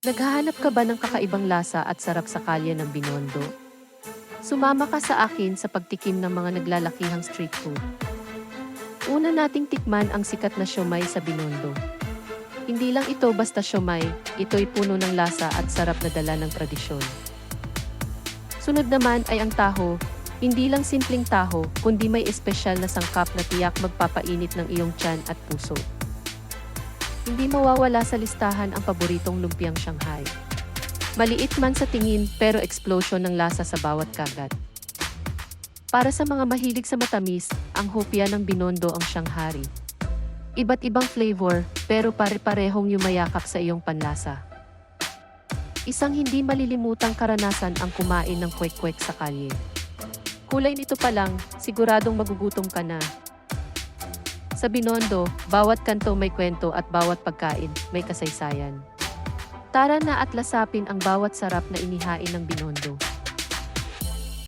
Naghahanap ka ba ng kakaibang lasa at sarap sa kalye ng Binondo? Sumama ka sa akin sa pagtikim ng mga naglalakihang street food. Una nating tikman ang sikat na siomai sa Binondo. Hindi lang ito basta siomai, ito'y puno ng lasa at sarap na dala ng tradisyon. Sunod naman ay ang taho, hindi lang simpleng taho, kundi may espesyal na sangkap na tiyak magpapainit ng iyong tiyan at puso. Hindi mawawala sa listahan ang paboritong lumpiang Shanghai. Maliit man sa tingin pero explosion ng lasa sa bawat kagat. Para sa mga mahilig sa matamis, ang hopya ng Binondo ang Shanghai. Iba't ibang flavor pero pare-parehong yumayakap sa iyong panlasa. Isang hindi malilimutang karanasan ang kumain ng kwek-kwek sa kalye. Kulay nito pa lang, siguradong magugutom ka na. Sa Binondo, bawat kanto may kwento at bawat pagkain may kasaysayan. Tara na at lasapin ang bawat sarap na inihain ng Binondo.